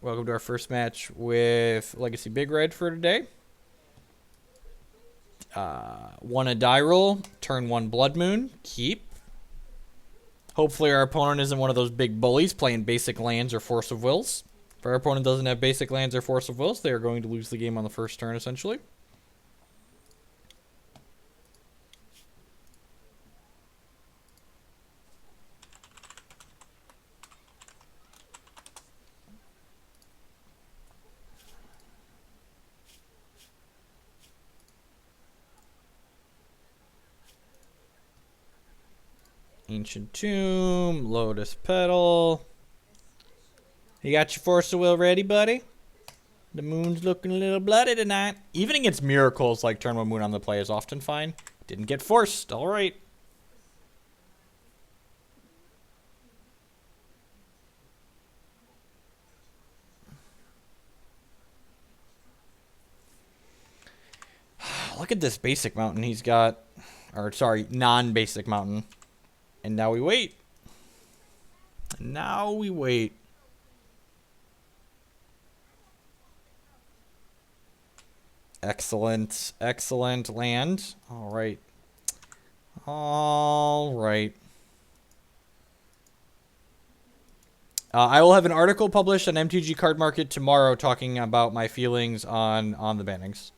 Welcome to our first match with Legacy Big Red for today. One a die roll, turn one Blood Moon, keep. Hopefully our opponent isn't one of those big bullies playing basic lands or Force of Wills. If our opponent doesn't have basic lands or Force of Wills, they are going to lose the game on the first turn, essentially. Ancient Tomb, Lotus Petal. You got your Force of Will ready, buddy? The moon's looking a little bloody tonight. Even against miracles like turn one moon on the play is often fine. Didn't get forced. All right. Look at this basic mountain he's got. Or, sorry, non-basic mountain. And now we wait. Now we wait. Excellent. Excellent land. All right. All right. I will have an article published on MTG Card Market tomorrow talking about my feelings on the bannings.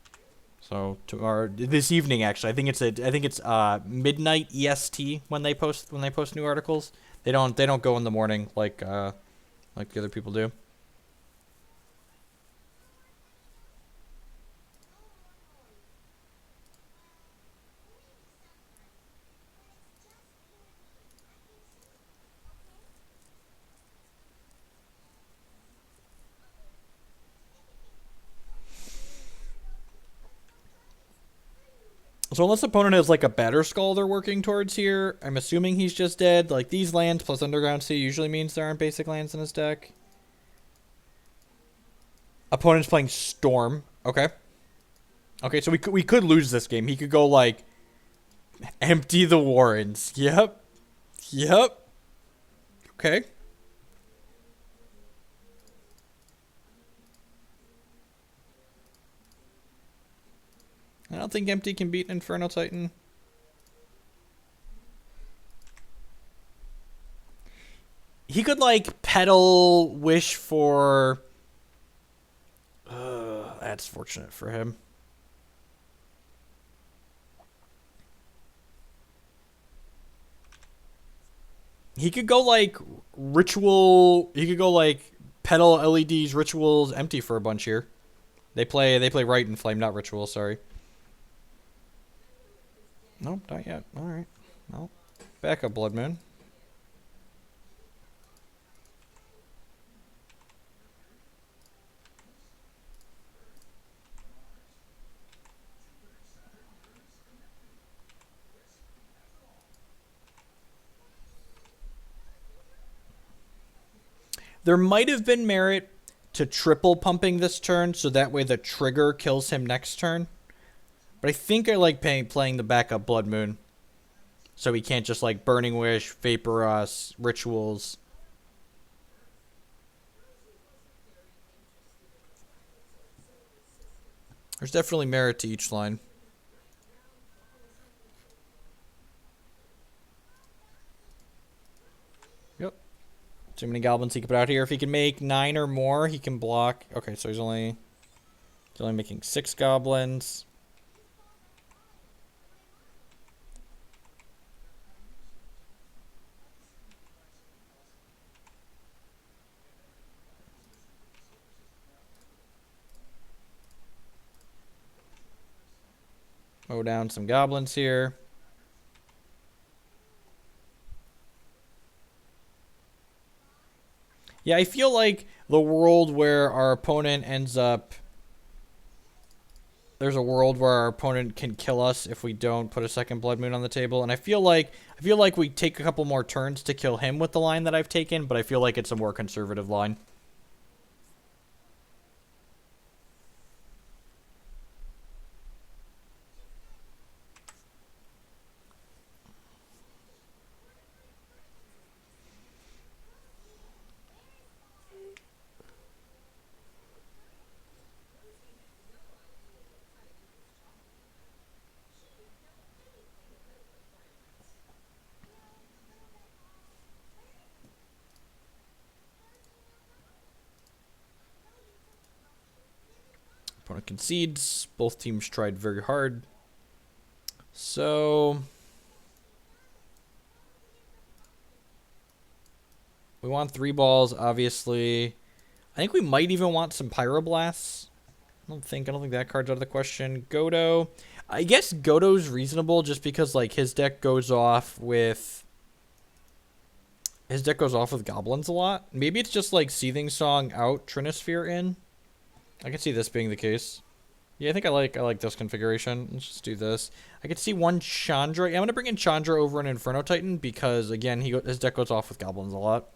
So tomorrow, this evening actually, I think it's midnight EST when they post new articles. They don't go in the morning like the other people do. So unless the opponent has like a better skull they're working towards here, I'm assuming he's just dead. Like these lands plus Underground Sea usually means there aren't basic lands in his deck. Opponent's playing Storm. Okay. Okay, so we could lose this game. He could go like empty the Warrens. Yep. Yep. Okay. I don't think empty can beat Inferno Titan. He could like pedal wish for that's fortunate for him. He could go like ritual. He could go like pedal LEDs, rituals, empty for a bunch here. They play right and flame, not ritual. Sorry. Nope, not yet. All right. Well, back up, Blood Moon. There might have been merit to triple pumping this turn, so that way the trigger kills him next turn. But I think I like playing the backup Blood Moon. So he can't just like Burning Wish, Vapor Us, Rituals. There's definitely merit to each line. Yep. Too many goblins he can put out here. If he can make 9 or more, he can block. Okay, so he's only making 6 goblins. Mow down some goblins here. Yeah, I feel like the world where our opponent ends up... There's a world where our opponent can kill us if we don't put a second Blood Moon on the table. And I feel like we take a couple more turns to kill him with the line that I've taken, but I feel like it's a more conservative line. Opponent concedes. Both teams tried very hard. So we want 3 balls, obviously. I think we might even want some Pyroblasts. I don't think that card's out of the question. Godo. I guess Godo's reasonable just because like his deck goes off with goblins a lot. Maybe it's just like Seething Song out, Trinisphere in. I can see this being the case. Yeah, I think I like this configuration. Let's just do this. I could see one Chandra. Yeah, I'm gonna bring in Chandra over an Inferno Titan because again, his deck goes off with goblins a lot.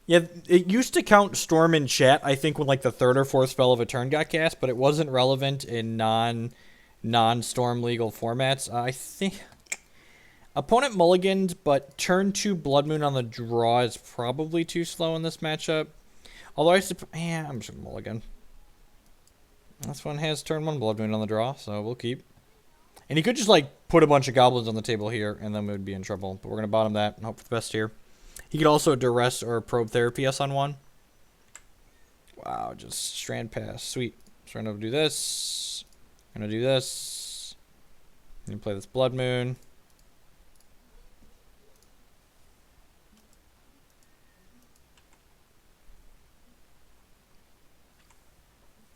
Yeah, it used to count Storm in chat, I think, when like the 3rd or 4th spell of a turn got cast, but it wasn't relevant in non-Storm legal formats. I think opponent mulliganed, but turn 2 Blood Moon on the draw is probably too slow in this matchup. Although I'm just gonna mulligan. This one has turn 1 Blood Moon on the draw, so we'll keep. And he could just like put a bunch of goblins on the table here, and then we would be in trouble. But we're gonna bottom that and hope for the best here. He could also duress or probe therapy us on one. Wow, just strand pass. Sweet. So we're going to do this. I'm going to do this. I'm going to play this Blood Moon.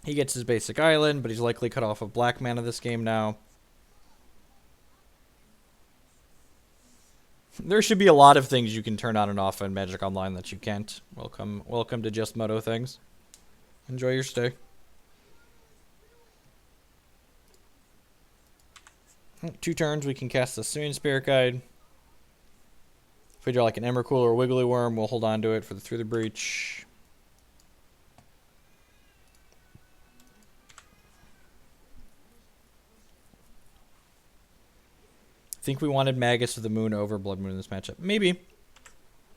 He gets his basic island, but he's likely cut off of black mana this game now. There should be a lot of things you can turn on and off in Magic Online that you can't. Welcome to Just Moto Things. Enjoy your stay. Two turns, we can cast the Simian Spirit Guide. If we draw like an Emrakul or Wiggly Worm, we'll hold on to it for the Through the Breach. I think we wanted Magus of the Moon over Blood Moon in this matchup. Maybe.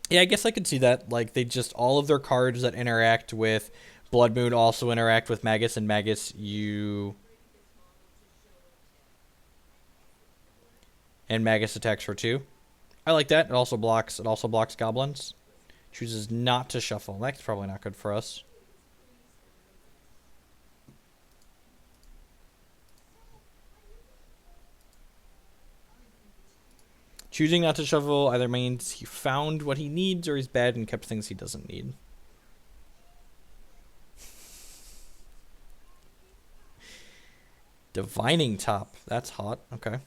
Yeah, I guess I could see that. Like, they just, all of their cards that interact with Blood Moon also interact with Magus, and Magus, and Magus attacks for 2. I like that. It also blocks goblins. Chooses not to shuffle. That's probably not good for us. Choosing not to shuffle either means he found what he needs or he's bad and kept things he doesn't need. Divining Top. That's hot. Okay.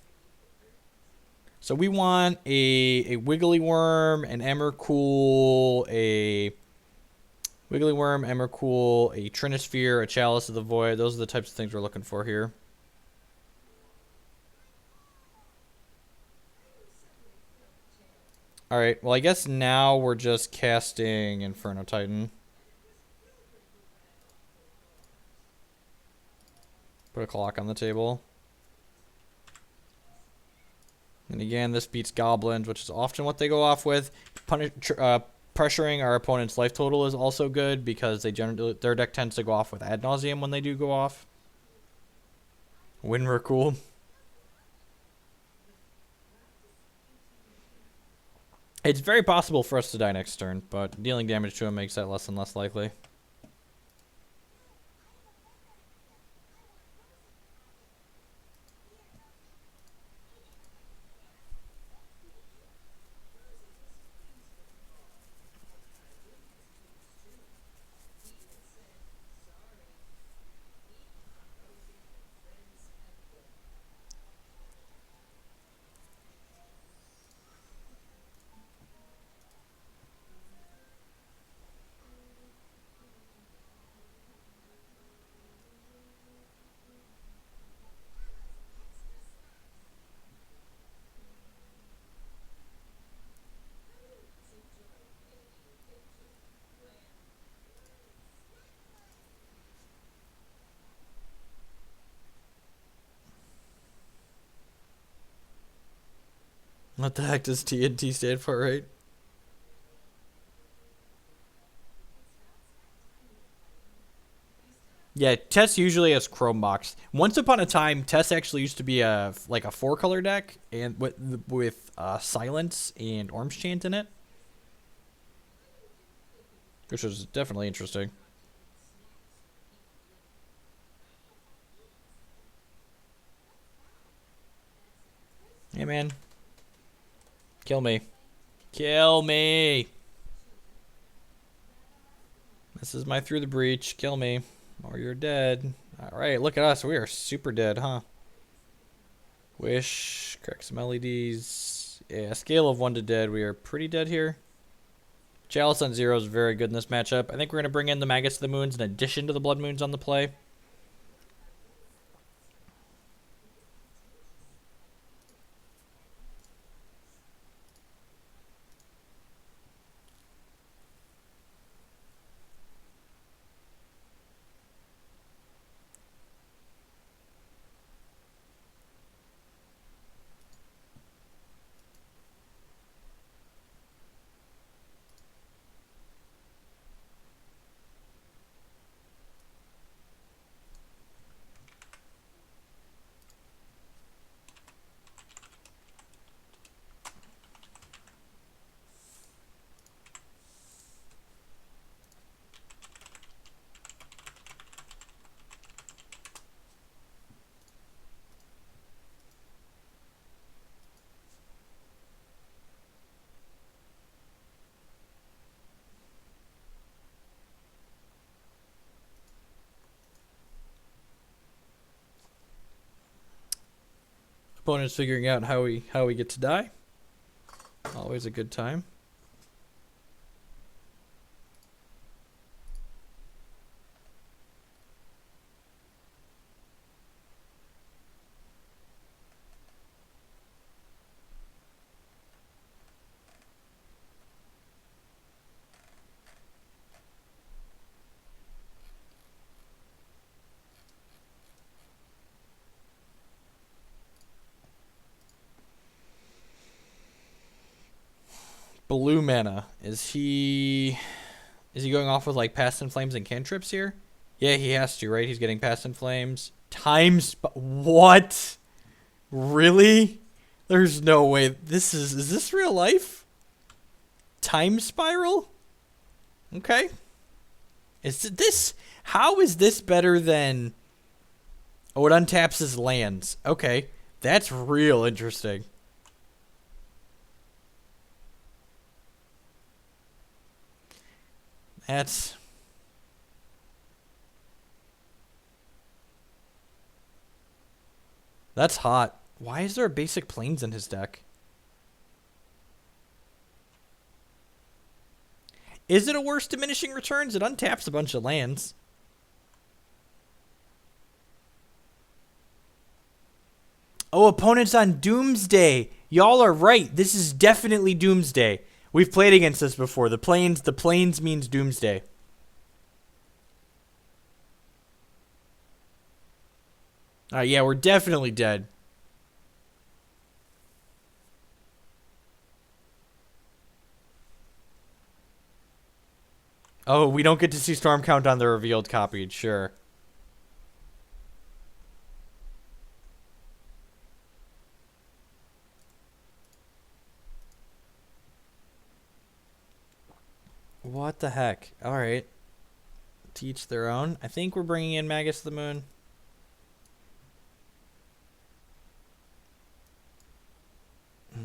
So we want a Wiggly Worm, an Emrakul, a Wiggly Worm, Emrakul, a Trinisphere, a Chalice of the Void. Those are the types of things we're looking for here. Alright, well I guess now we're just casting Inferno Titan. Put a clock on the table. And again, this beats goblins, which is often what they go off with. Pressuring our opponent's life total is also good because their deck tends to go off with ad nauseum when they do go off. Winrakul. It's very possible for us to die next turn, but dealing damage to him makes that less and less likely. What the heck does TNT stand for, right? Yeah, Tess usually has Chrome Box. Once upon a time, Tess actually used to be a like a 4-color deck and with Silence and Orange Chant in it, which was definitely interesting. Hey man, kill me. Kill me. This is my Through the Breach. Kill me. Or you're dead. Alright, look at us. We are super dead, huh? Wish. Correct some LEDs. Yeah, scale of 1 to dead. We are pretty dead here. Chalice on 0 is very good in this matchup. I think we're going to bring in the Magus of the Moons in addition to the Blood Moons on the play. Opponent's figuring out how we get to die. Always a good time. Blue mana. Is he going off with like Past in Flames and cantrips here? Yeah, he has to, right? He's getting Past in Flames. What? Really? There's no way. Is this real life? Time Spiral? Okay. How is this better than... Oh, it untaps his lands. Okay. That's real interesting. That's hot. Why is there a basic planes in his deck? Is it a worse diminishing returns? It untaps a bunch of lands. Oh, opponents on Doomsday. Y'all are right. This is definitely Doomsday. We've played against this before. The planes means Doomsday. Alright, yeah, we're definitely dead. Oh, we don't get to see Stormcount on the revealed copy. Sure. What the heck? Alright. Teach their own. I think we're bringing in Magus of the Moon.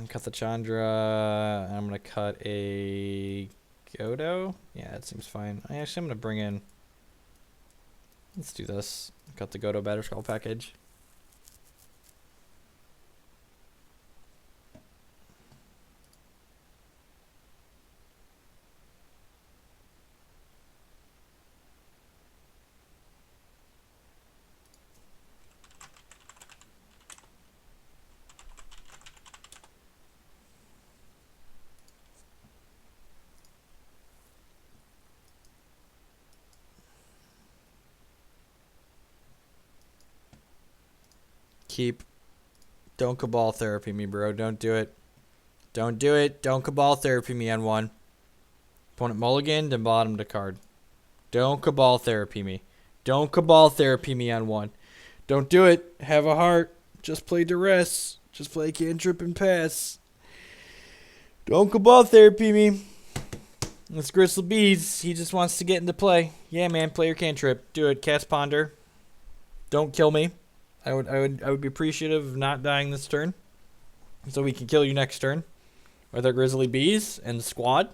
Cut the Chandra. I'm going to cut a Godo. Yeah, that seems fine. I'm going to bring in... Let's do this. Cut the Godo Batterskull package. Keep. Don't Cabal therapy me, bro. Don't do it. Don't do it. Don't Cabal Therapy me on 1. Opponent mulliganed and bottomed a card. Don't Cabal Therapy me. Don't Cabal Therapy me on 1. Don't do it. Have a heart. Just play Duress. Just play Cantrip and pass. Don't Cabal Therapy me. It's Grizzly Bees. He just wants to get into play. Yeah, man. Play your Cantrip. Do it. Cast Ponder. Don't kill me. I would be appreciative of not dying this turn, so we can kill you next turn with our Grizzly Bees and the squad.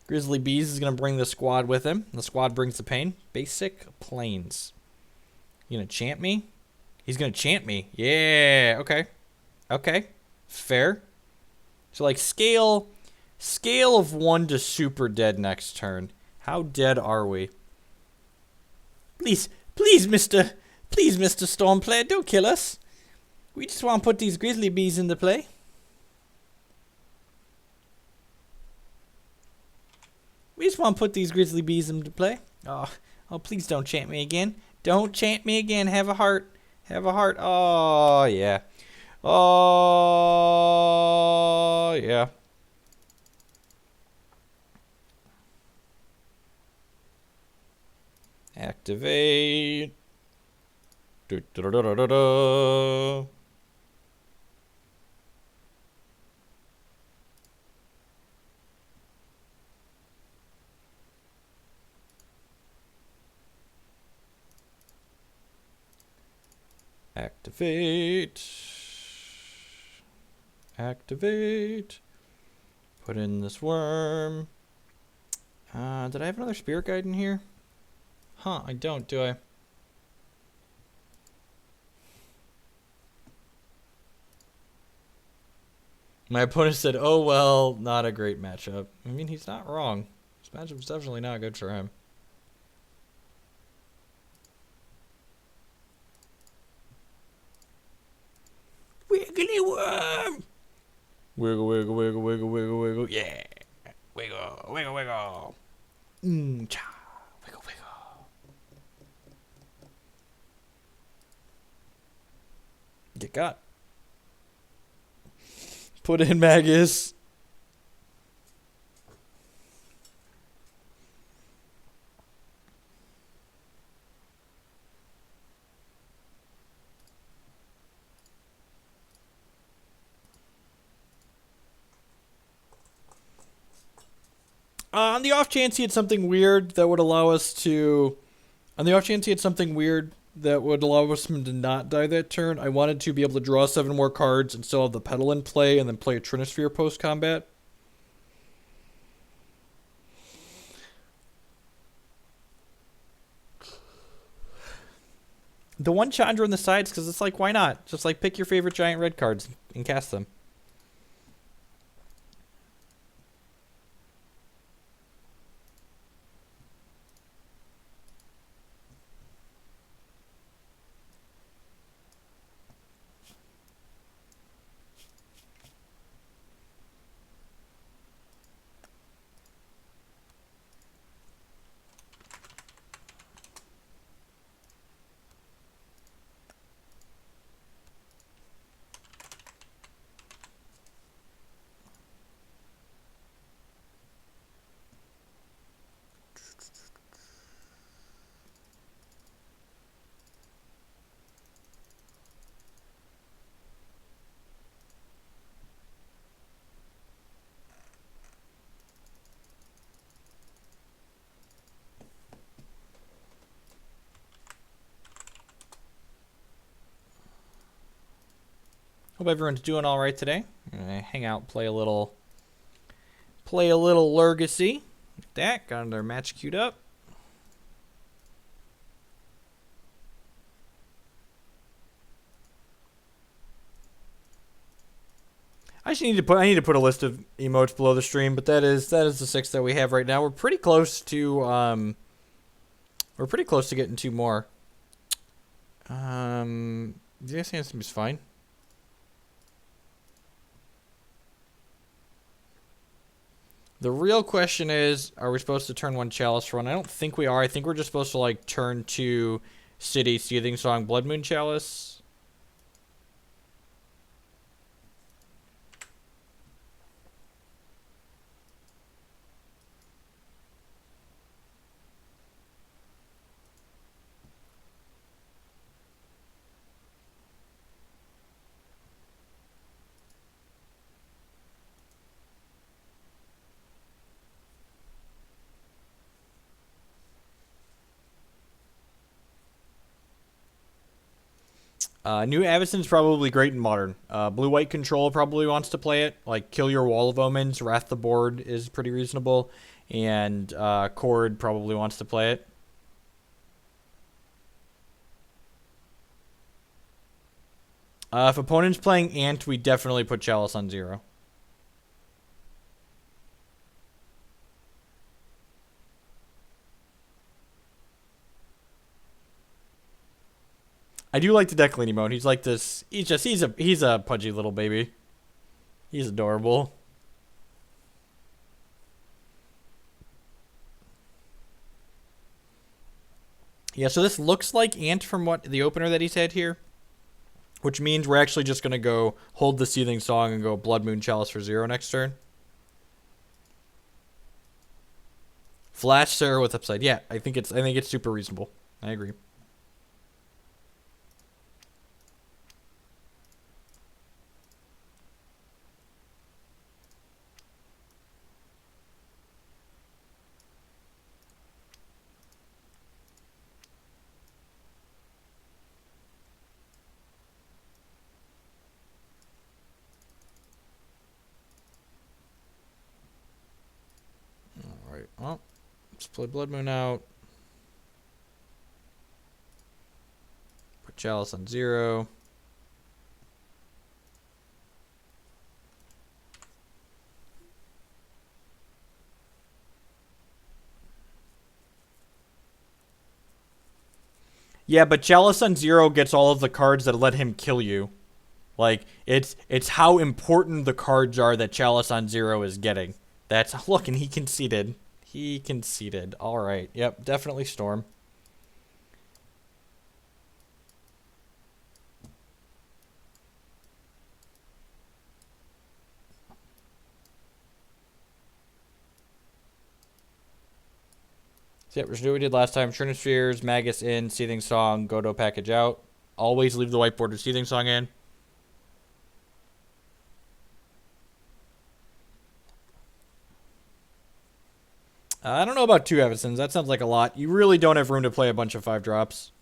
Grizzly Bees is gonna bring the squad with him. The squad brings the pain. Basic Plains. You gonna chant me? He's gonna chant me. Yeah. Okay. Okay. Fair. So like scale of 1 to super dead next turn. How dead are we? Please, Mr. Stormplayer, don't kill us. We just want to put these Grizzly Bees into play. We just want to put these Grizzly Bees into play. Oh, please don't chant me again. Don't chant me again. Have a heart. Have a heart. Oh, yeah. Oh, yeah. Activate. Do, do, do, do, do, do. Activate. Activate. Put in this worm. Did I have another spirit guide in here? Huh, I don't, do I? My opponent said, oh well, not a great matchup. I mean, he's not wrong. This matchup's definitely not good for him. Wiggly worm! Wiggle, wiggle, wiggle, wiggle, wiggle, wiggle. Yeah! Wiggle, wiggle, wiggle. Cha. Wiggle, wiggle. Get got. Put in Magus. On the off chance he had something weird that would allow us to... On the off chance he had something weird that would allow us to not die that turn, I wanted to be able to draw 7 more cards and still have the Petal in play and then play a Trinisphere post-combat. The one Chandra on the sides, because it's like, why not? Just like pick your favorite giant red cards and cast them. Hope everyone's doing all right today. I'm gonna hang out, play a little Legacy. Like that, got another match queued up. I need to put a list of emotes below the stream, but that is the 6 that we have right now. We're pretty close to getting 2 more. The guys think this is fine. The real question is, are we supposed to turn 1 Chalice for 1? I don't think we are. I think we're just supposed to like turn 2 City Seething Song Blood Moon Chalice. New Avacyn's probably great in Modern. Blue-White Control probably wants to play it. Like, Kill Your Wall of Omens, Wrath the Board is pretty reasonable. And Cord probably wants to play it. If opponent's playing Ant, we definitely put Chalice on 0. I do like the Decline mode. He's like this. He's a pudgy little baby. He's adorable. Yeah, so this looks like Ant from what the opener that he's had here, which means we're actually just gonna go hold the Seething Song and go Blood Moon Chalice for 0 next turn. Flash Sarah with upside. Yeah, I think it's super reasonable. I agree. Alright, well, let's play Blood Moon out. Put Chalice on 0. Yeah, but Chalice on 0 gets all of the cards that let him kill you. Like, it's how important the cards are that Chalice on 0 is getting. Look, and he conceded. He conceded. Alright, yep, definitely Storm. So yeah, we're just doing what we did last time. Churn of Spheres, Magus in, Seething Song, Godo package out. Always leave the whiteboard with Seething Song in. I don't know about 2 Avacyns. That sounds like a lot. You really don't have room to play a bunch of 5-drops.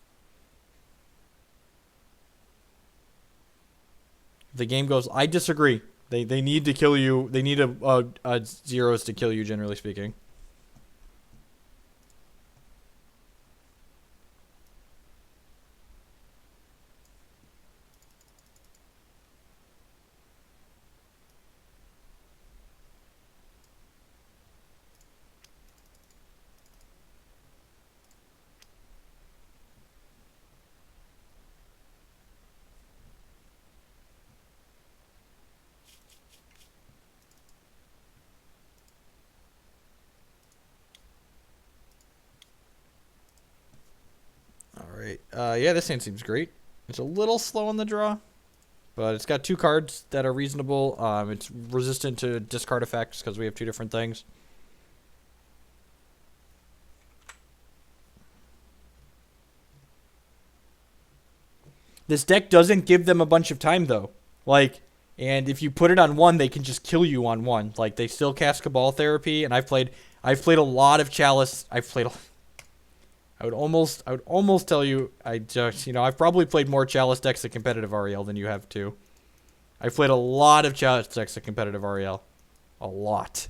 The game goes... I disagree. They need to kill you. They need a zeros to kill you, generally speaking. Alright. Yeah, this hand seems great. It's a little slow on the draw, but it's got 2 cards that are reasonable. It's resistant to discard effects because we have 2 different things. This deck doesn't give them a bunch of time, though. Like, and if you put it on 1, they can just kill you on 1. Like, they still cast Cabal Therapy, and I've played a lot of Chalice. I would almost tell you, I've probably played more Chalice decks at competitive REL than you have too. I've played a lot of Chalice decks at competitive REL. A lot.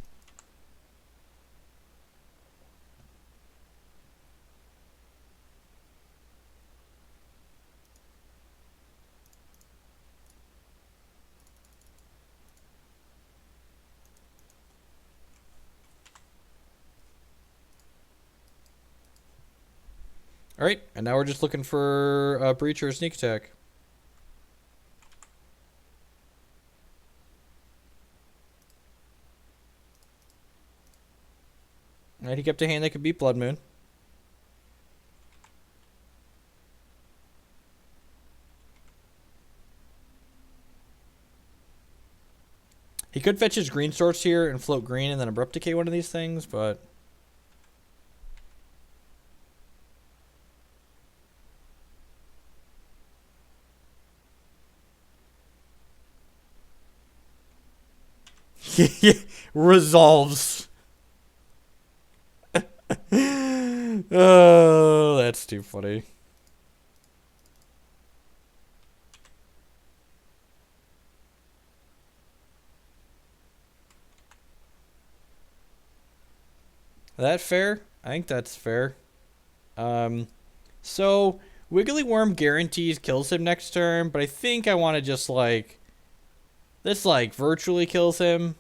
Alright, and now we're just looking for a Breach or a Sneak Attack. Alright, he kept a hand that could beat Blood Moon. He could fetch his green source here and float green and then Abrupt Decay one of these things, but... Resolves. Oh, that's too funny. That fair? I think that's fair. So Wiggly Worm guarantees kills him next turn, but I think I want to just like this like virtually kills him.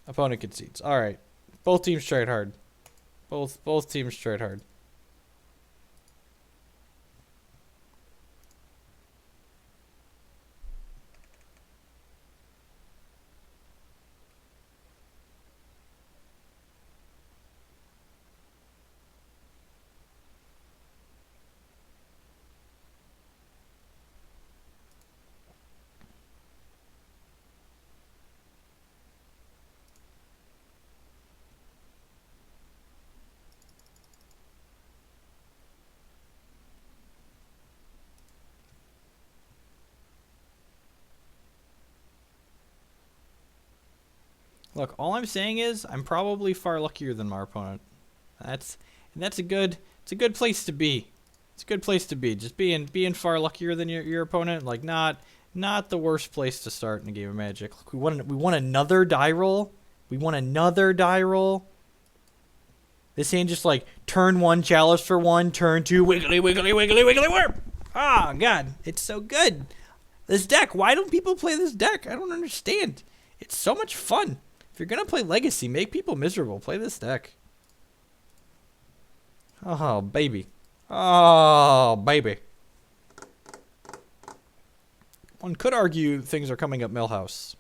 Opponent concedes. All right, both teams tried hard. Both teams tried hard. Look, all I'm saying is I'm probably far luckier than my opponent. That's a good place to be. It's a good place to be. Just being far luckier than your opponent, like not the worst place to start in a game of Magic. Look, we won another die roll. We won another die roll. This hand just like turn 1 Chalice for 1, turn 2 Wiggly Worm. Ah, God, it's so good. This deck, why don't people play this deck? I don't understand. It's so much fun. If you're gonna play Legacy, make people miserable. Play this deck. Oh, baby. Oh, baby. One could argue things are coming up Millhouse.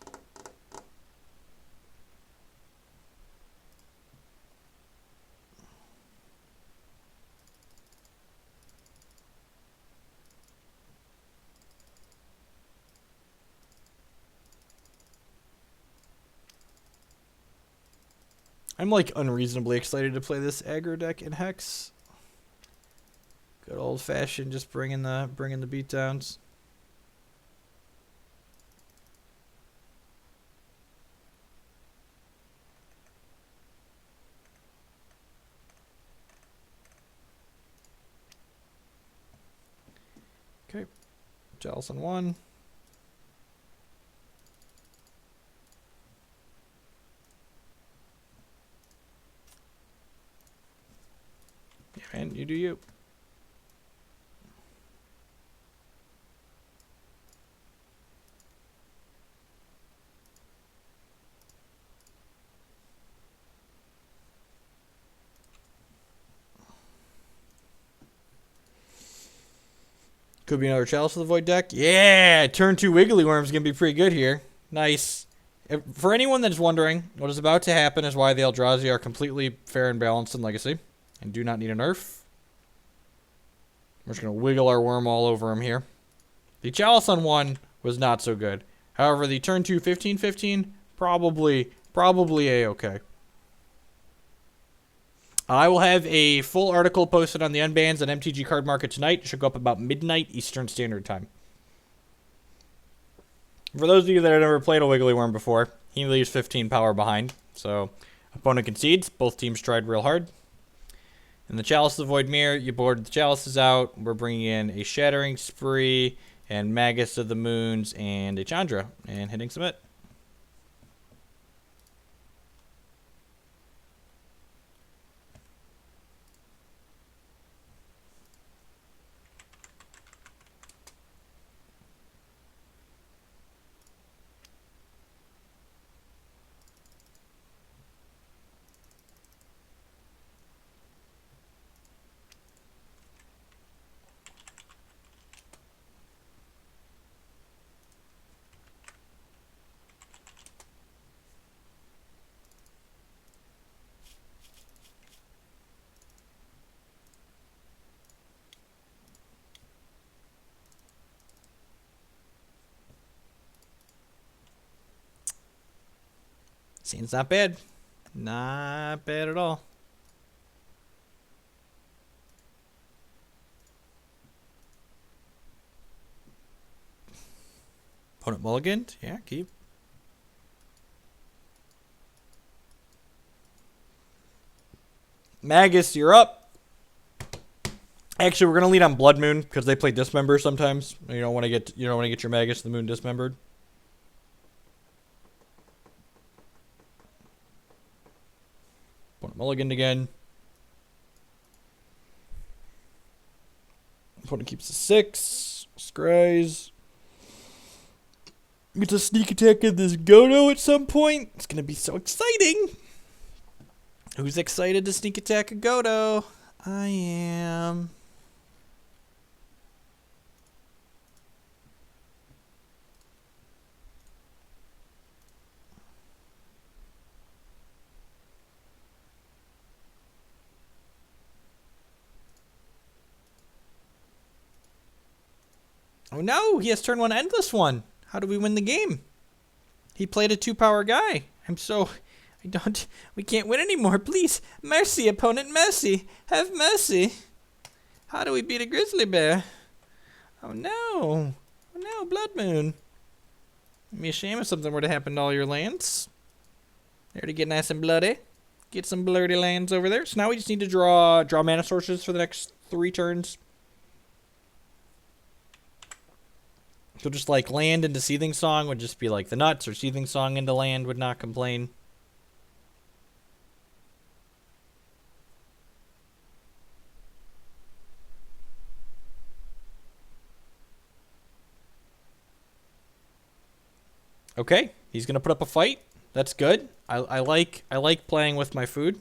I'm like unreasonably excited to play this aggro deck in Hex. Good old fashioned, just bringing the beatdowns. Okay, Chalice on 1. Yeah, man, you do you. Could be another Chalice of the Void deck. Yeah, turn 2 Wiggly Worm's going to be pretty good here. Nice. For anyone that's wondering, what is about to happen is why the Eldrazi are completely fair and balanced in Legacy and do not need a nerf. We're just going to wiggle our worm all over him here. The Chalice on 1 was not so good. However, the turn 2 15-15, probably A-okay. I will have a full article posted on the Unbans and MTG Card Market tonight. It should go up about midnight Eastern Standard Time. For those of you that have never played a Wiggly Worm before, he leaves 15 power behind. So, opponent concedes. Both teams tried real hard. In the Chalice of the Void Mirror, you board the Chalices out. We're bringing in a Shattering Spree and Magus of the Moons and a Chandra and hitting submit. Seems not bad. Not bad at all. Opponent mulliganed? Yeah, keep. Magus, you're up. Actually, we're gonna lead on Blood Moon because they play Dismember sometimes. You don't want to get your Magus the Moon dismembered. Mulligan again. Opponent keeps a 6. Scries. Gets a sneak attack in this Godo at some point. It's gonna be so exciting. Who's excited to sneak attack a Godo? I am. Oh no, he has turn 1 Endless One. How do we win the game? He played a 2-power guy. We can't win anymore. Please, mercy, opponent, mercy. Have mercy. How do we beat a grizzly bear? Oh no. Oh no, Blood Moon. It'd be a shame if something were to happen to all your lands. There to get nice and bloody. Get some bloody lands over there. So now we just need to draw mana sources for the next 3 turns. So just like land into Seething Song would just be like the nuts, or Seething Song into land would not complain. Okay, he's gonna put up a fight. That's good. I like playing with my food.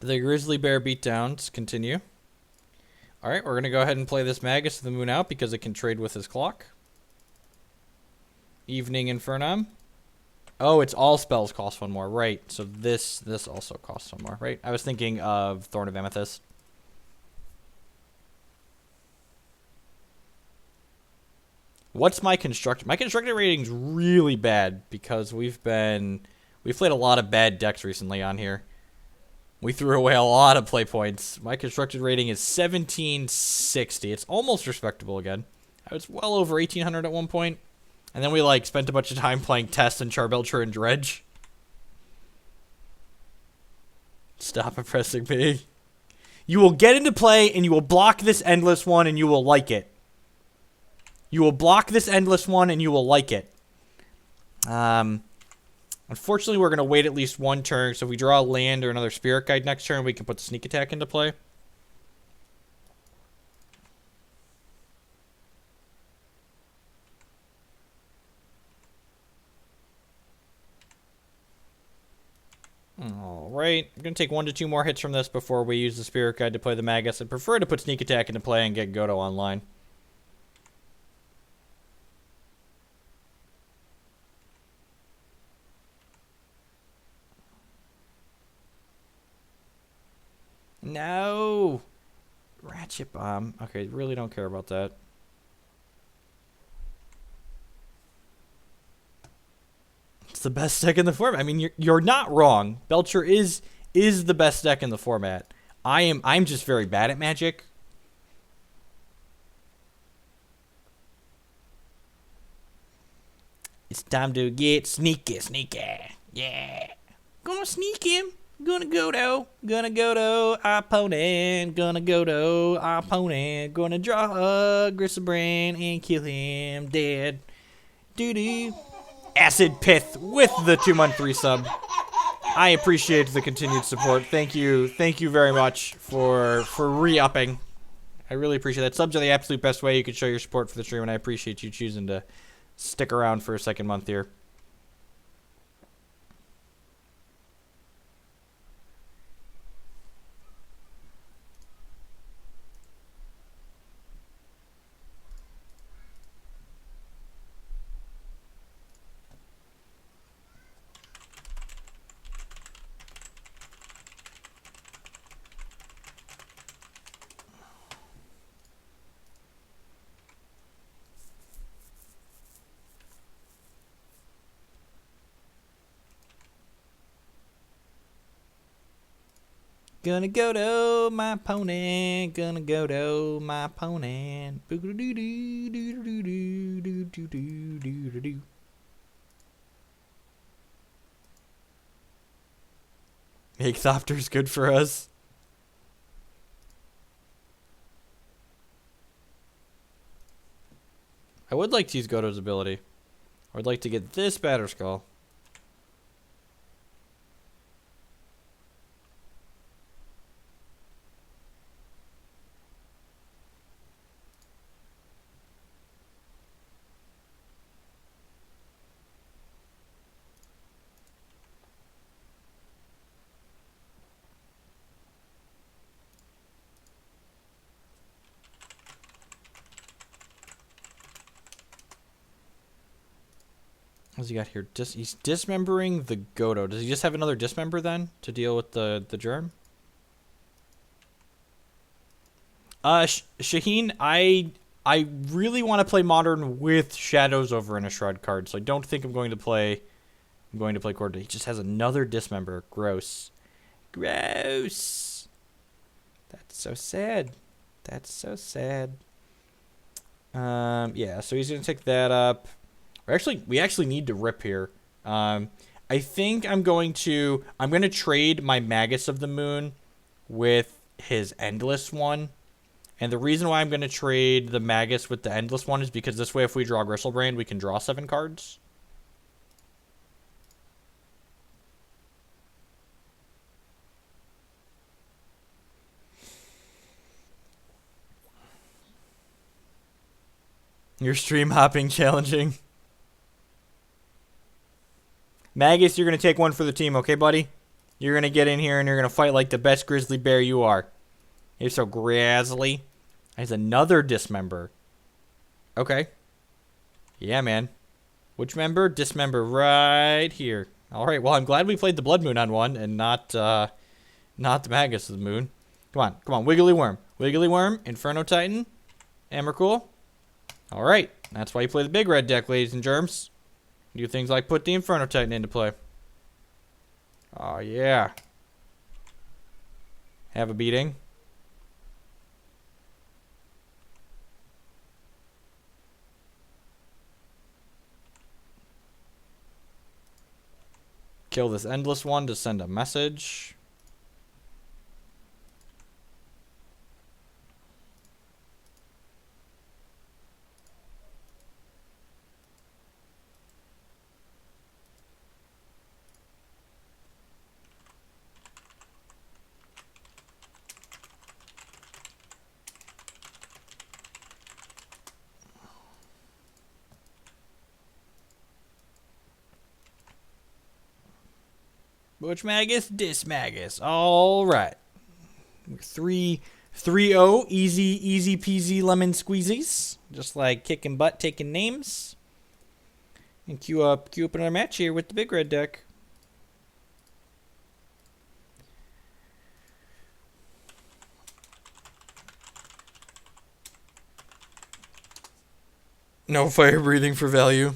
The grizzly bear beatdowns continue. Alright, we're going to go ahead and play this Magus of the Moon out because it can trade with his clock. Evening Infernum. Oh, it's all spells cost 1 more. Right, so this also costs 1 more, right? I was thinking of Thorn of Amethyst. What's my constructed? My constructed rating's really bad because we've played a lot of bad decks recently on here. We threw away a lot of play points. My constructed rating is 1760. It's almost respectable again. I was well over 1800 at one point. And then we spent a bunch of time playing Test and Charbelcher and Dredge. Stop pressing me. You will get into play and you will block this Endless One and you will like it. You will block this Endless One and you will like it. Unfortunately, we're going to wait at least 1 turn, so if we draw a land or another Spirit Guide next turn, we can put the Sneak Attack into play. Alright, I'm going to take 1 to 2 more hits from this before we use the Spirit Guide to play the Magus. I prefer to put Sneak Attack into play and get Godo online. No! Ratchet Bomb. Okay, really don't care about that. It's the best deck in the format. I mean, you're not wrong. Belcher is the best deck in the format. I'm just very bad at Magic. It's time to get sneaky. Yeah. Gonna sneak him. Gonna go to opponent. Gonna draw a Griselbrand and kill him dead. Doo-doo. Acid Pith with the 2-month resub. I appreciate the continued support. Thank you very much for re-upping. I really appreciate that. Subs are the absolute best way you can show your support for the stream, and I appreciate you choosing to stick around for a second month here. Gonna go to my opponent. Gonna go to my opponent. Make Thopter's good for us. I would like to use Goto's ability. I would like to get this Batterskull. What's he got here? He's dismembering the Goto. Does he just have another dismember then to deal with the germ? Shaheen, I really want to play Modern with Shadows over in a Shroud card, so I don't think I'm going to play Corda. He just has another dismember. Gross. Gross. That's so sad. That's so sad. Yeah, so he's gonna take that up. We actually need to rip here. I think I'm gonna trade my Magus of the Moon with his Endless one. And the reason why I'm gonna trade the Magus with the Endless one is because this way if we draw Gristlebrand, we can draw 7 cards. Your stream hopping challenging. Magus, you're going to take one for the team, okay, buddy? You're going to get in here and you're going to fight like the best grizzly bear you are. You're so grizzly. There's another dismember. Okay. Yeah, man. Which member? Dismember right here. All right, well, I'm glad we played the Blood Moon on one and not the Magus of the Moon. Come on. Wiggly Worm. Wiggly Worm, Inferno Titan, Emrakul. All right. That's why you play the big red deck, ladies and germs. Do things like put the Inferno Titan into play. Oh, yeah. Have a beating. Kill this Endless one to send a message. Which Magus? Dis Magus. All right. 3-0. Easy peasy lemon squeezies. Just like kicking butt, taking names. And queue up another match here with the big red deck. No fire breathing for value.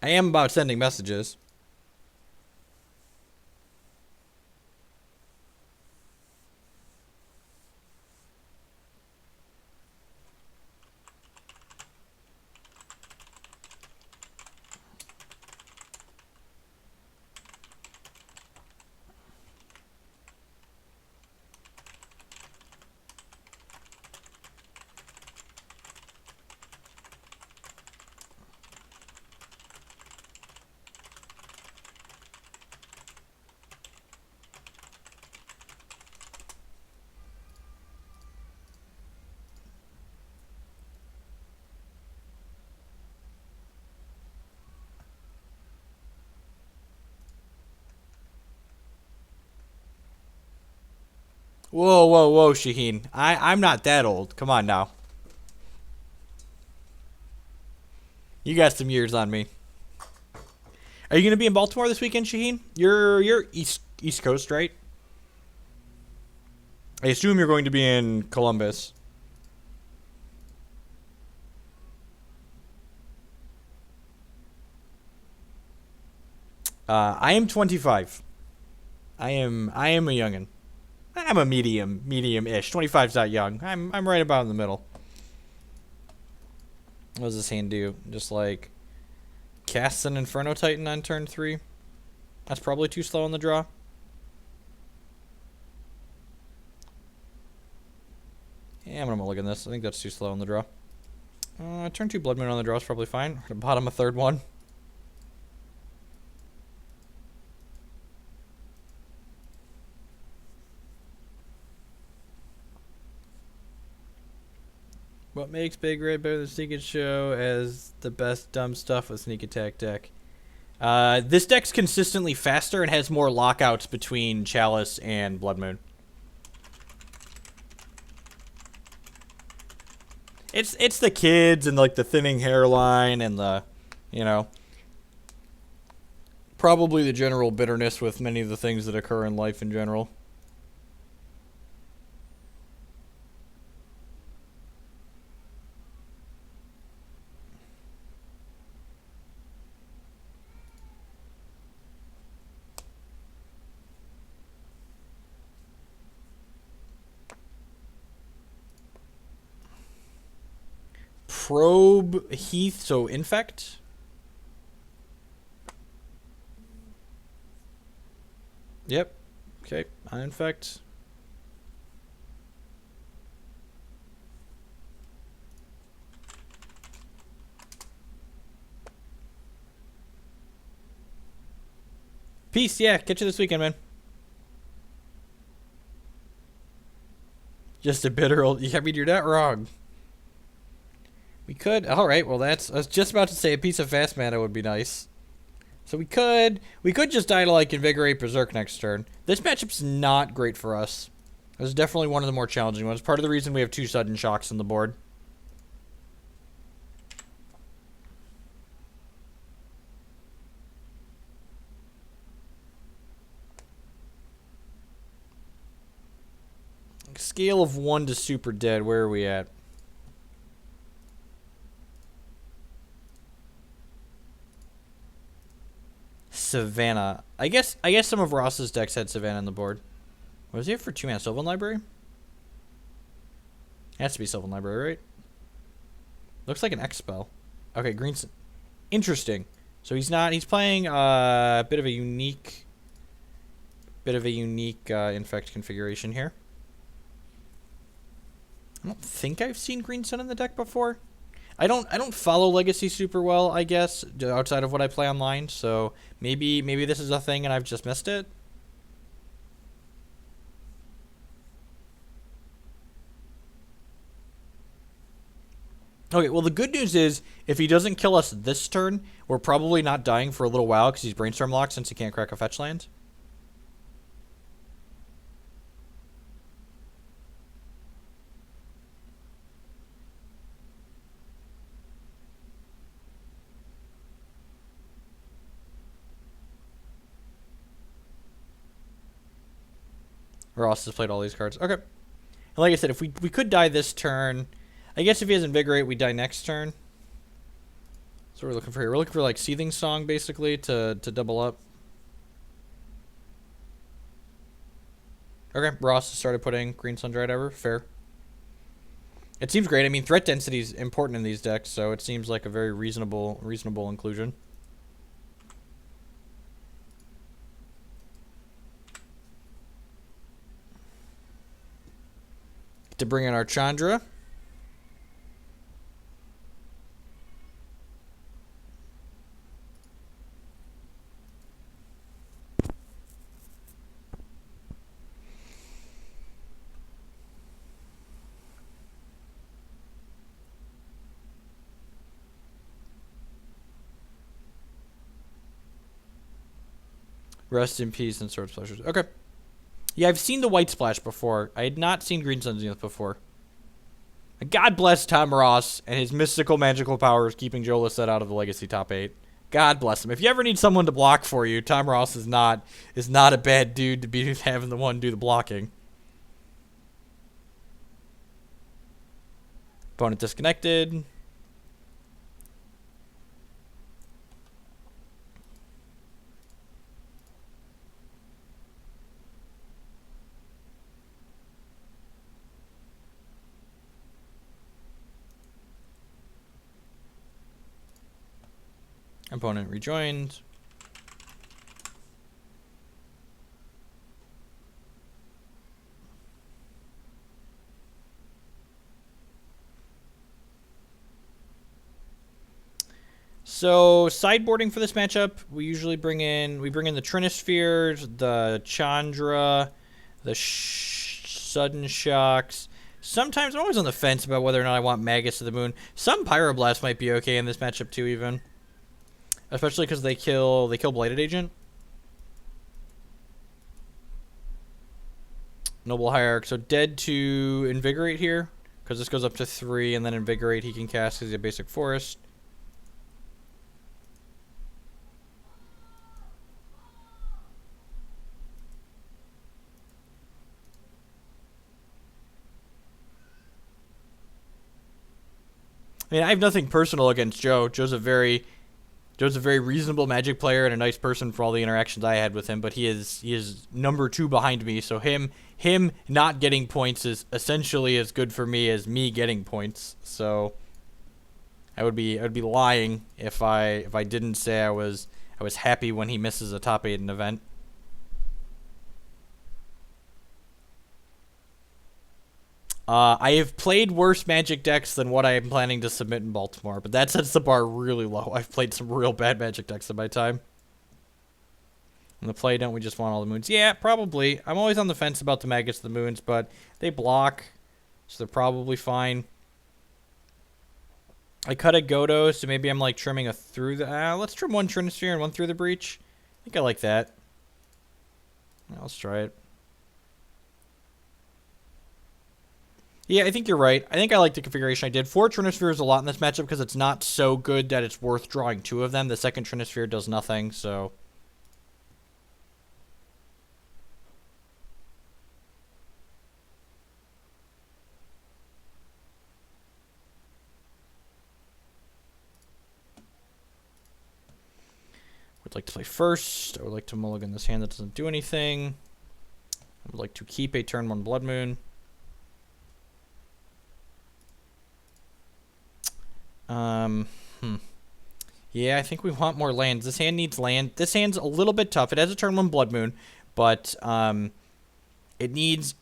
I am about sending messages. Whoa, Shaheen. I'm not that old. Come on now. You got some years on me. Are you gonna be in Baltimore this weekend, Shaheen? You're East Coast, right? I assume you're going to be in Columbus. I am 25. I am a youngin. I'm a medium-ish. 25's not young. I'm right about in the middle. What does this hand do? Just like casts an Inferno Titan on turn 3. That's probably too slow on the draw. Yeah, I'm gonna look at this. I think that's too slow on the draw. Turn 2 Blood Moon on the draw is probably fine. We're gonna bottom a third one. What makes Big Red better than Sneak and Show as the best dumb stuff with Sneak Attack deck? This deck's consistently faster and has more lockouts between Chalice and Blood Moon. It's the kids and like the thinning hairline and the, you know, probably the general bitterness with many of the things that occur in life in general. Probe Heath, so Infect. Yep. Okay, on Infect. Peace, yeah, catch you this weekend, man. Just a bitter old. I mean, you're not wrong. We could. All right. Well, I was just about to say a piece of fast mana would be nice. So we could just die to like Invigorate Berserk next turn. This matchup's not great for us. This is definitely one of the more challenging ones. Part of the reason we have 2 sudden shocks on the board. Scale of 1 to super dead. Where are we at? Savannah. I guess some of Ross's decks had Savannah on the board. What does he have for 2 mana? Sylvan Library? Has to be Sylvan Library, right? Looks like an X spell. Okay, Green's interesting. So he's playing a bit of a unique Infect configuration here. I don't think I've seen Green Sun in the deck before. I don't follow Legacy super well, I guess, outside of what I play online. So maybe this is a thing and I've just missed it. Okay, well the good news is if he doesn't kill us this turn, we're probably not dying for a little while because he's Brainstorm locked since he can't crack a fetch land. Ross has played all these cards. Okay. And like I said, if we could die this turn, I guess if he has Invigorate, we die next turn. So we're looking for here. We're looking for like Seething Song basically to double up. Okay, Ross started putting Green Sun Dried Ever. Fair. It seems great. I mean, threat density is important in these decks, so it seems like a very reasonable inclusion. To bring in our Chandra. Rest in peace and sword splashers. Okay. Yeah, I've seen the White Splash before. I had not seen Green Sun Zenith before. God bless Tom Ross and his mystical magical powers keeping Joe Lissette out of the Legacy top 8. God bless him. If you ever need someone to block for you, Tom Ross is not a bad dude to be having the one do the blocking. Opponent disconnected. Opponent rejoined. So sideboarding for this matchup, we usually bring in the Trinispheres, the Chandra, the Sudden Shocks. Sometimes I'm always on the fence about whether or not I want Magus of the Moon. Some Pyroblast might be okay in this matchup too, even, especially because they kill Blighted Agent. Noble Hierarch, so dead to Invigorate here because this goes up to 3, and then Invigorate he can cast because he's a basic forest. I mean, I have nothing personal against Joe. Joe's a very reasonable Magic player and a nice person for all the interactions I had with him. But he is number 2 behind me. So him not getting points is essentially as good for me as me getting points. So I would be lying if I didn't say I was happy when he misses a top 8 in an event. I have played worse Magic decks than what I am planning to submit in Baltimore, but that sets the bar really low. I've played some real bad Magic decks in my time. In the play, don't we just want all the moons? Yeah, probably. I'm always on the fence about the Magus of the Moons, but they block, so they're probably fine. I cut a Godo, so maybe I'm like trimming a through the... let's trim one Trinisphere and one through the breach. I think I like that. Yeah, let's try it. Yeah, I think you're right. I think I like the configuration I did. 4 Trinispheres a lot in this matchup because it's not so good that it's worth drawing 2 of them. The second Trinisphere does nothing, so... would like to play first. I would like to mulligan this hand that doesn't do anything. I would like to keep a turn 1 Blood Moon. Yeah, I think we want more lands. This hand needs land. This hand's a little bit tough. It has a turn 1 Blood Moon, but it needs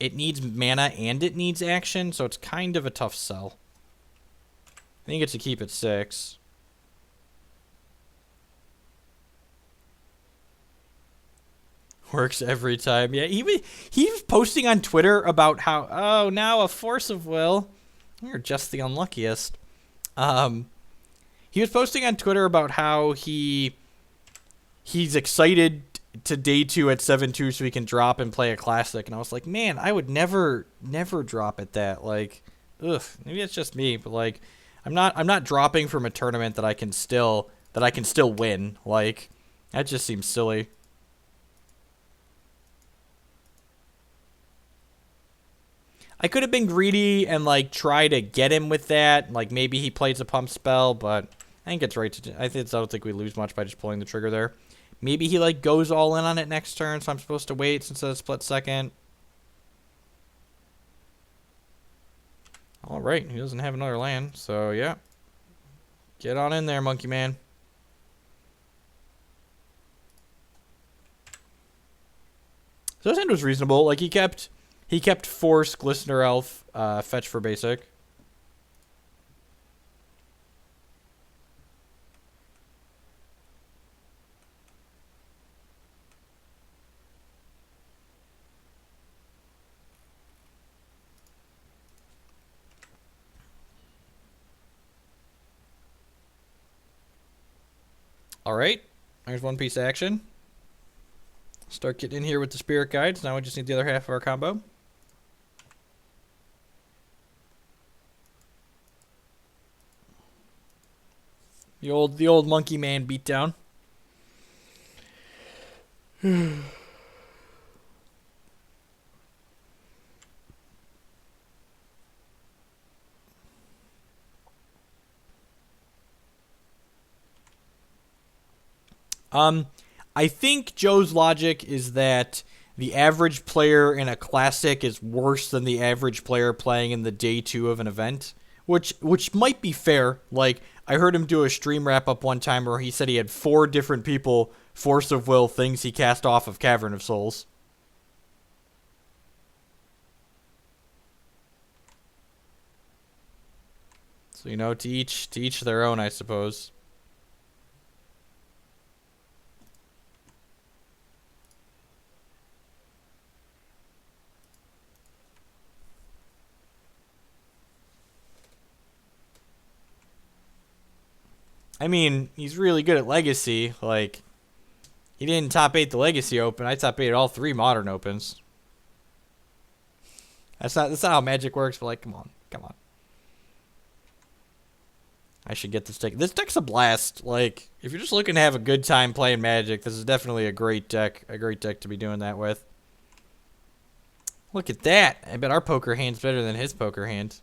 mana and it needs action, so it's kind of a tough sell. I think it's to keep it 6. Works every time. Yeah, he was posting on Twitter about how, oh, now a Force of Will. You're just the unluckiest. He was posting on Twitter about how he's excited to day 2 at 7-2 so he can drop and play a classic, and I was like, man, I would never drop at that. Like, ugh, maybe it's just me, but like, I'm not dropping from a tournament that I can still win. Like, that just seems silly. I could have been greedy and like try to get him with that. Like maybe he plays a pump spell, but I think it's right to. I don't think we lose much by just pulling the trigger there. Maybe he like goes all in on it next turn, so I'm supposed to wait since it's a split second. All right, he doesn't have another land, so yeah. Get on in there, Monkey Man. So his hand was reasonable. Like he kept Force, Glistener Elf, fetch for basic. All right, there's one piece of action. Start getting in here with the Spirit Guides. Now we just need the other half of our combo. The old Monkey Man beatdown. I think Joe's logic is that the average player in a classic is worse than the average player playing in the day 2 of an event, which might be fair. Like, I heard him do a stream wrap up one time where he said he had 4 different people force of will things he cast off of Cavern of Souls. So, you know, to each their own, I suppose. I mean, he's really good at Legacy. Like, he didn't top 8 the Legacy Open. I top 8 all 3 Modern Opens. That's not how Magic works, but, like, come on. I should get this deck. This deck's a blast. Like, if you're just looking to have a good time playing Magic, this is definitely a great deck. A great deck to be doing that with. Look at that. I bet our poker hand's better than his poker hand.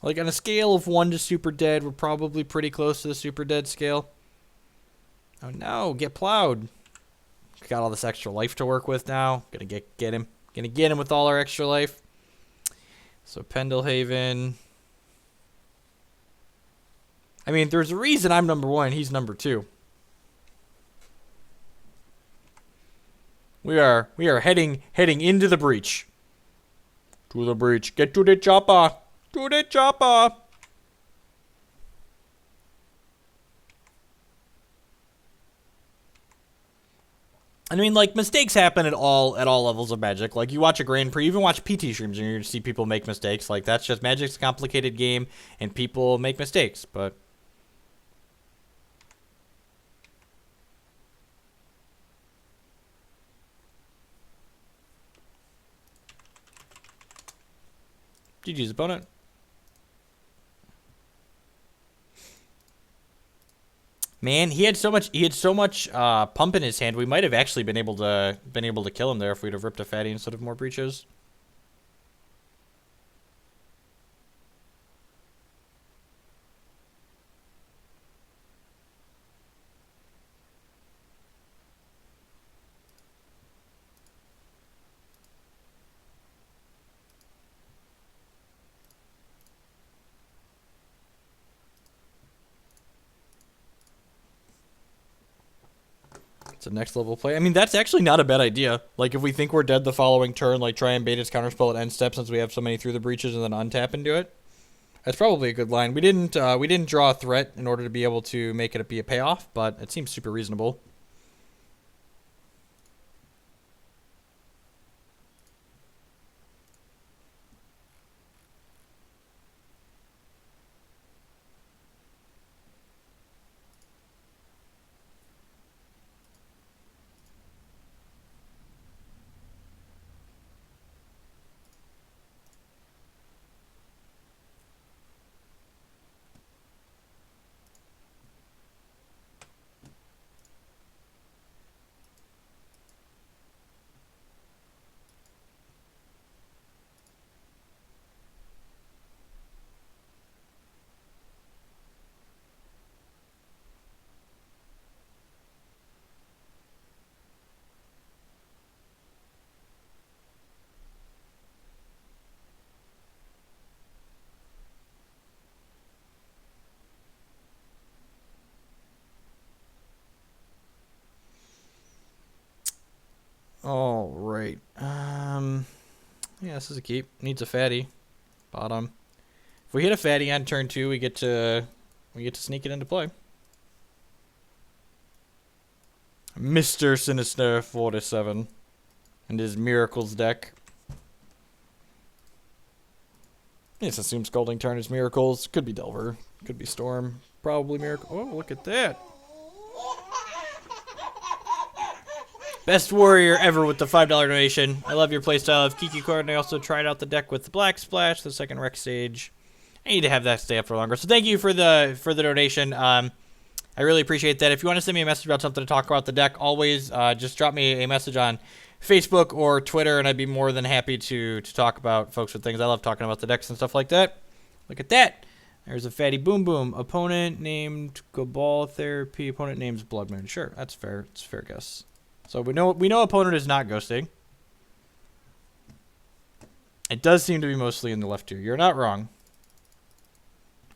Like, on a scale of 1 to super dead, we're probably pretty close to the super dead scale. Oh no, get plowed. Got all this extra life to work with now. Gonna get him. Gonna get him with all our extra life. So Pendelhaven. I mean, there's a reason I'm number 1 and he's number 2. We are heading into the breach. To the breach. Get to the chopper. To the chopper. I mean, like, mistakes happen at all levels of Magic. Like, you watch a Grand Prix, even watch PT streams, and you're going to see people make mistakes. Like, that's just Magic's a complicated game, and people make mistakes, but... GG's opponent. Man, he had so much pump in his hand. We might have actually been able to kill him there if we'd have ripped a fatty instead of more breaches. It's a next level play. I mean, that's actually not a bad idea. Like, if we think we're dead the following turn, like, try and bait his counterspell at end step since we have so many through the breaches and then untap and do it. That's probably a good line. We didn't draw a threat in order to be able to make it be a payoff, but it seems super reasonable. All right. Yeah, this is a keep. Needs a fatty. Bottom. If we hit a fatty on turn 2, we get to sneak it into play. Mr. Sinister 47 and his Miracles deck. Let's assume Scalding Tarn is Miracles. Could be Delver. Could be Storm. Probably Miracle. Oh, look at that. Best warrior ever with the $5 donation. I love your playstyle of Kiki Card, and I also tried out the deck with the Black Splash, the second Rec Stage. I need to have that stay up for longer. So thank you for the donation. I really appreciate that. If you want to send me a message about something to talk about the deck, always just drop me a message on Facebook or Twitter, and I'd be more than happy to talk about folks with things. I love talking about the decks and stuff like that. Look at that. There's a fatty boom boom. Opponent named Cabal Therapy. Opponent names Blood Moon. Sure, that's fair. It's a fair guess. So we know opponent is not ghosting. It does seem to be mostly in the left ear. You're not wrong.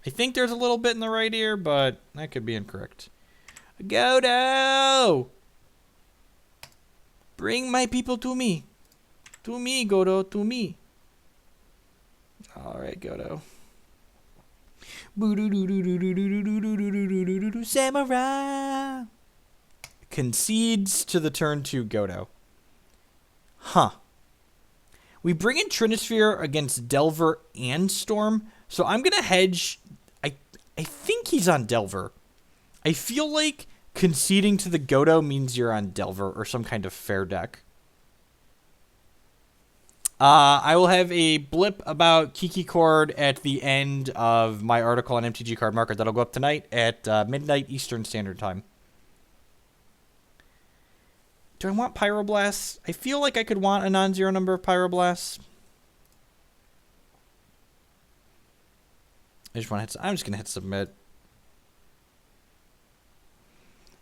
I think there's a little bit in the right ear, but that could be incorrect. Godo! Bring my people to me. To me, Godo, to me. Alright, Godo. Samurai! Concedes to the turn 2 Godo. Huh. We bring in Trinisphere against Delver and Storm, so I'm going to hedge. I think he's on Delver. I feel like conceding to the Godo means you're on Delver or some kind of fair deck. I will have a blip about Kiki Cord at the end of my article on MTG Card Market that'll go up tonight at midnight Eastern Standard Time. Do I want Pyroblasts? I feel like I could want a non-zero number of Pyroblasts. I'm just going to hit submit.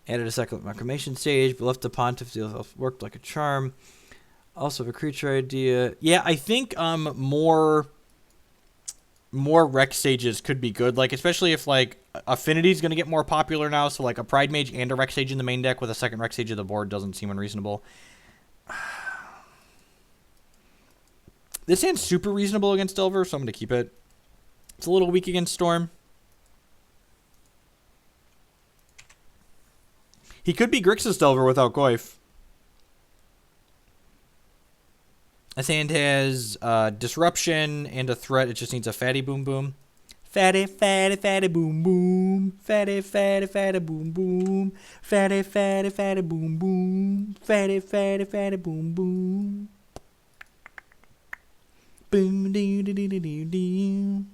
Added a second reclamation stage, but left the Pontiff deal worked like a charm. Also have a creature idea. Yeah, I think more rec stages could be good. Like, especially if, like, Affinity is going to get more popular now. So, like, a Pride Mage and a rec stage in the main deck with a second rec stage of the board doesn't seem unreasonable. This hand's super reasonable against Delver, so I'm going to keep it. It's a little weak against Storm. He could be Grixis Delver without Goyf. This hand has Disruption and a threat. It just needs a Fatty Boom Boom. Fatty, fatty, fatty, boom, boom. Fatty, fatty, fatty, boom, boom. Fatty, fatty, fatty, boom, boom. Fatty, fatty, fatty, boom, boom. Boom, doo, doo, doo, doo, doo, doo.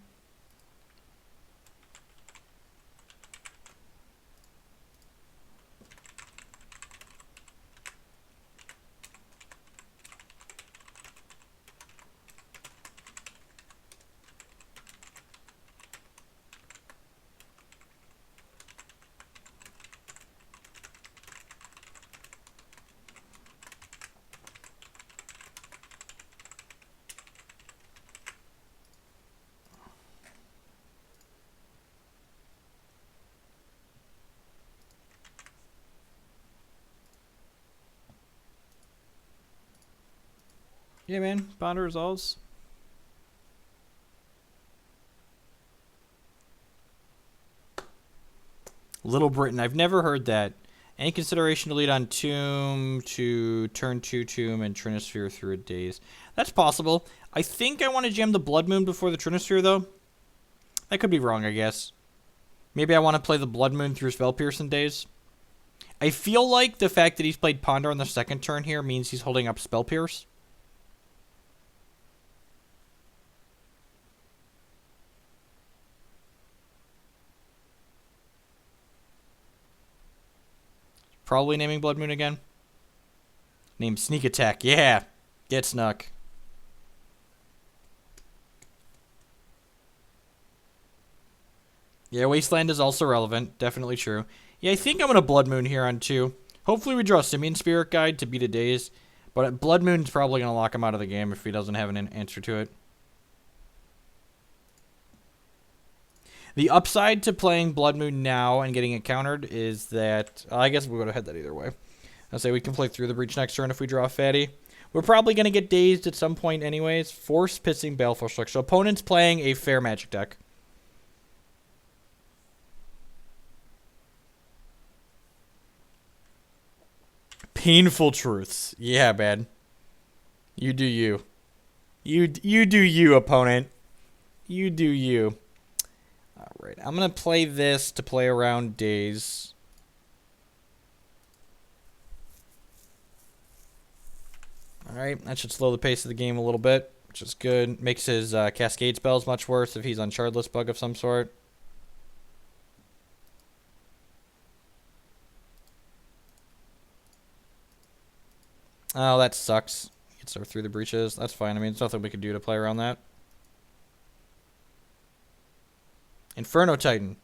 Yeah, man. Ponder resolves. Little Britain. I've never heard that. Any consideration to lead on Tomb to turn 2 Tomb and Trinisphere through a daze? That's possible. I think I want to jam the Blood Moon before the Trinisphere, though. I could be wrong, I guess. Maybe I want to play the Blood Moon through Spell Pierce in daze. I feel like the fact that he's played Ponder on the second turn here means he's holding up Spell Pierce. Probably naming Blood Moon again. Name Sneak Attack. Yeah. Get snuck. Yeah, Wasteland is also relevant. Definitely true. Yeah, I think I'm going to Blood Moon here on 2. Hopefully we draw Simian Spirit Guide to beat a daze. But Blood Moon's probably going to lock him out of the game if he doesn't have an answer to it. The upside to playing Blood Moon now and getting it countered is that... I guess we'll go ahead that either way. I'll say we can play through the Breach next turn if we draw a Fatty. We're probably going to get dazed at some point anyways. Force Pissing Baleful Struck. So opponent's playing a fair Magic deck. Painful Truths. Yeah, man. You do you. You do you, opponent. You do you. Alright, I'm going to play this to play around daze. Alright, that should slow the pace of the game a little bit, which is good. Makes his Cascade spells much worse if he's on Shardless Bug of some sort. Oh, that sucks. Gets her through the breaches. That's fine. I mean, there's nothing we can do to play around that. Inferno Titan.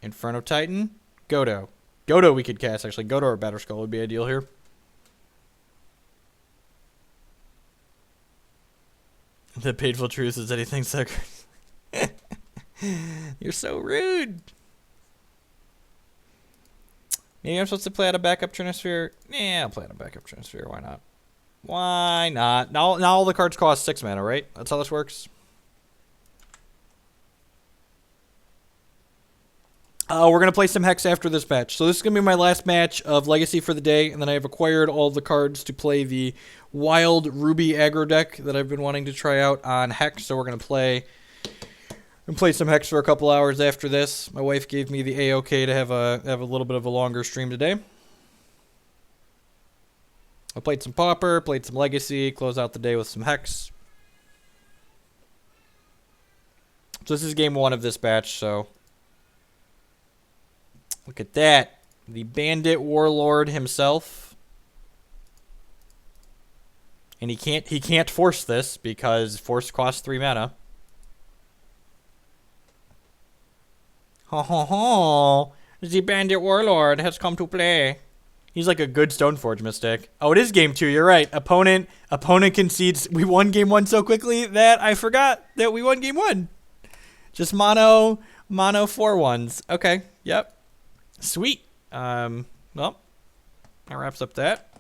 Inferno Titan. Godo. Godo we could cast, actually. Godo or Batterskull would be ideal here. The painful truth is that he thinks that. You're so rude. Maybe I'm supposed to play out a backup Trinisphere. Yeah, I'll play out a backup Trinisphere. Why not? Why not? Now all the cards cost 6 mana, right? That's how this works. We're going to play some Hex after this match. So this is going to be my last match of Legacy for the day, and then I have acquired all the cards to play the Wild Ruby aggro deck that I've been wanting to try out on Hex. So we're going to play some Hex for a couple hours after this. My wife gave me the A-OK to have a little bit of a longer stream today. I played some Pauper, played some Legacy, close out the day with some Hex. So this is game 1 of this batch, so look at that. The Bandit Warlord himself. And he can't force this because force costs 3 mana. Ho ho ho. The Bandit Warlord has come to play. He's like a good Stoneforge Mystic. Oh, it is game 2. You're right. Opponent concedes. We won game 1 so quickly that I forgot that we won game 1. Just mono 4/1s. Okay. Yep. Sweet. Well, that wraps up that.